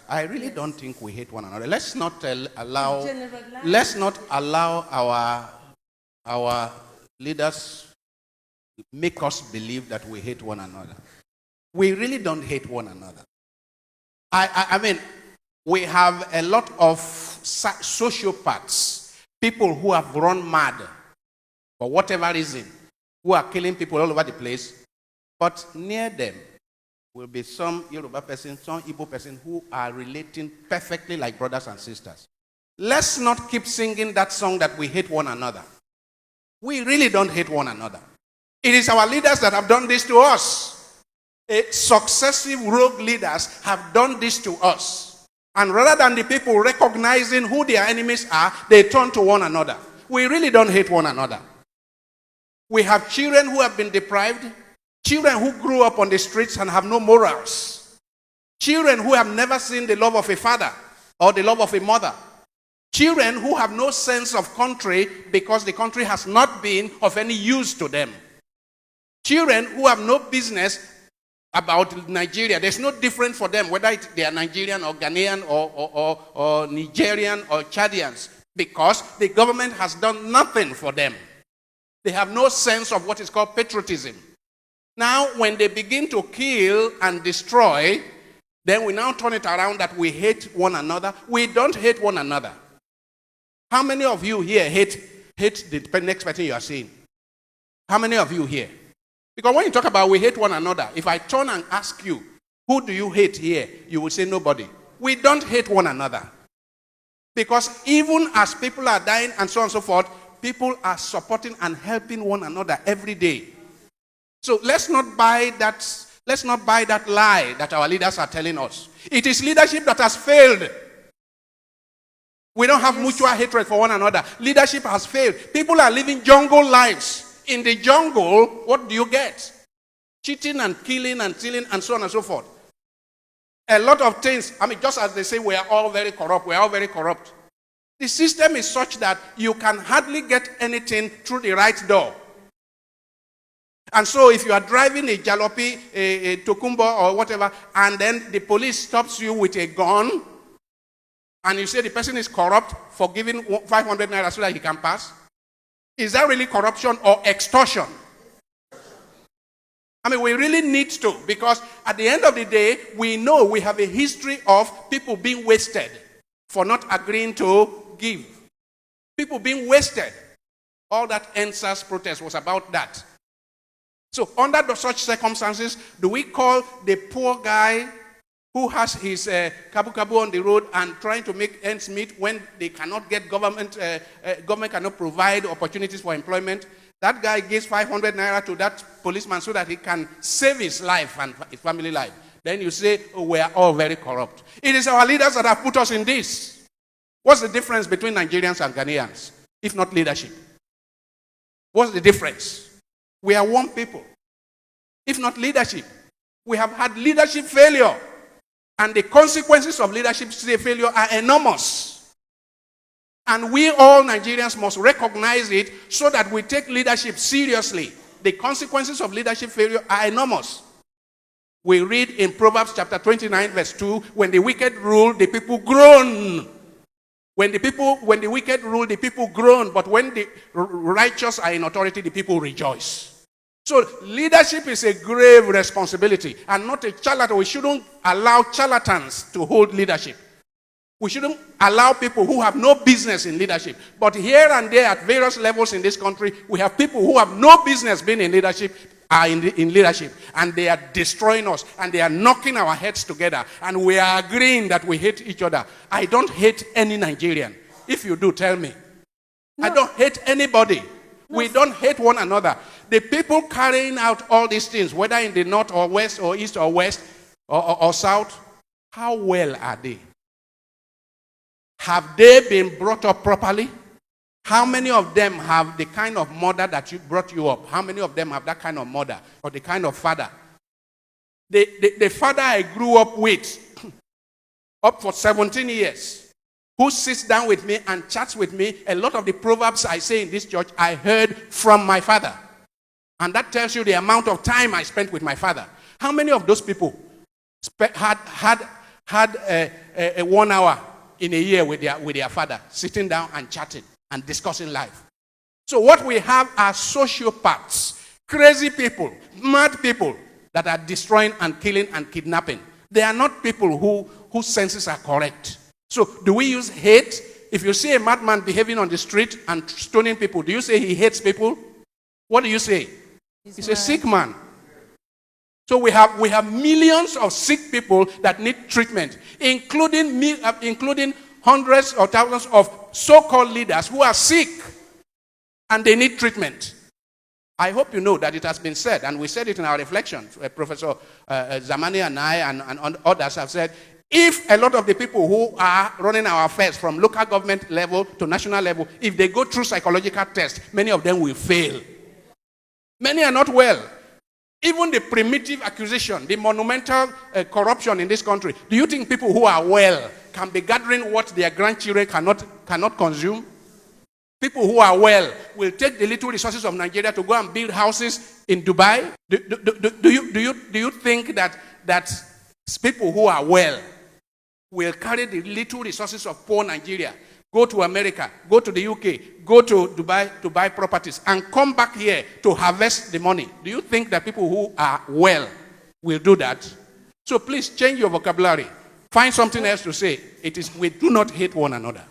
I really don't think we hate one another. Let's not allow our leaders make us believe that we hate one another. We really don't hate one another. I mean, we have a lot of sociopaths, people who have run mad for whatever reason, who are killing people all over the place, but near them will be some Yoruba person, some Igbo person who are relating perfectly like brothers and sisters. Let's not keep singing that song that we hate one another. We really don't hate one another. It is our leaders that have done this to us. Successive rogue leaders have done this to us. And rather than the people recognizing who their enemies are, they turn to one another. We really don't hate one another. We have children who have been deprived, children who grew up on the streets and have no morals, children who have never seen the love of a father or the love of a mother, children who have no sense of country because the country has not been of any use to them, children who have no business about Nigeria. There's no difference for them whether they are Nigerian or Ghanaian or Nigerian or Chadians, because the government has done nothing for them. They have no sense of what is called patriotism. Now, when they begin to kill and destroy, then we now turn it around that we hate one another. We don't hate one another. How many of you here hate the next person you are seeing? How many of you here? Because when you talk about we hate one another, if I turn and ask you, who do you hate here? You will say nobody. We don't hate one another. Because even as people are dying and so on and so forth, people are supporting and helping one another every day. So let's not buy that lie that our leaders are telling us. It is leadership that has failed. We don't have mutual hatred for one another. Leadership has failed. People are living jungle lives. In the jungle, what do you get? Cheating and killing and stealing and so on and so forth. A lot of things, I mean, just as they say, we are all very corrupt. We are all very corrupt. The system is such that you can hardly get anything through the right door. And so if you are driving a jalopy, a tokumbo or whatever, and then the police stops you with a gun, and you say the person is corrupt for giving 500 naira so that he can pass, is that really corruption or extortion? I mean, we really need to, because at the end of the day, we know we have a history of people being wasted for not agreeing to give. People being wasted. All that NSAS protest was about that. So under such circumstances, do we call the poor guy who has his kabu-kabu on the road and trying to make ends meet when they cannot get government cannot provide opportunities for employment? That guy gives 500 naira to that policeman so that he can save his life and his family life. Then you say, oh, we are all very corrupt. It is our leaders that have put us in this. What's the difference between Nigerians and Ghanaians, if not leadership? What's the difference? We are one people, if not leadership. We have had leadership failure. And the consequences of leadership failure are enormous. And we all Nigerians must recognize it so that we take leadership seriously. The consequences of leadership failure are enormous. We read in Proverbs chapter 29 verse 2, when the wicked rule, the people groan. When the wicked rule, the people groan. But when the righteous are in authority, the people rejoice. So leadership is a grave responsibility and not a charlatan. We shouldn't allow charlatans to hold leadership. We shouldn't allow people who have no business in leadership. But here and there at various levels in this country, we have people who have no business being in leadership, in leadership, and they are destroying us and they are knocking our heads together, and we are agreeing that we hate each other. I don't hate any Nigerian. If you do, tell me. No. I don't hate anybody. No. We don't hate one another. The people carrying out all these things, whether in the north or west or east or west or south, how well are they? Have they been brought up properly? How many of them have the kind of mother that brought you up? How many of them have that kind of mother or the kind of father? The father I grew up with, up for 17 years, who sits down with me and chats with me, a lot of the proverbs I say in this church, I heard from my father. And that tells you the amount of time I spent with my father. How many of those people had had a 1 hour in a year with their father, sitting down and chatting and discussing life. So what we have are sociopaths, crazy people, mad people that are destroying and killing and kidnapping. They are not people whose senses are correct. So do we use hate? If you see a madman behaving on the street and stoning people, do you say he hates people? What do you say? He's a sick man. So we have millions of sick people that need treatment, including hundreds or thousands of so-called leaders who are sick and they need treatment. I hope you know that it has been said, and we said it in our reflections. Professor Zamani and I and others have said, if a lot of the people who are running our affairs from local government level to national level, if they go through psychological tests, many of them will fail. Many are not well. Even the primitive accusation, the monumental corruption in this country, do you think people who are well can be gathering what their grandchildren cannot consume? People who are well will take the little resources of Nigeria to go and build houses in Dubai? Do you think that people who are well will carry the little resources of poor Nigeria, go to America, go to the UK, go to Dubai to buy properties, and come back here to harvest the money? Do you think that people who are well will do that? So please change your vocabulary. Find something else to say. It is, we do not hate one another.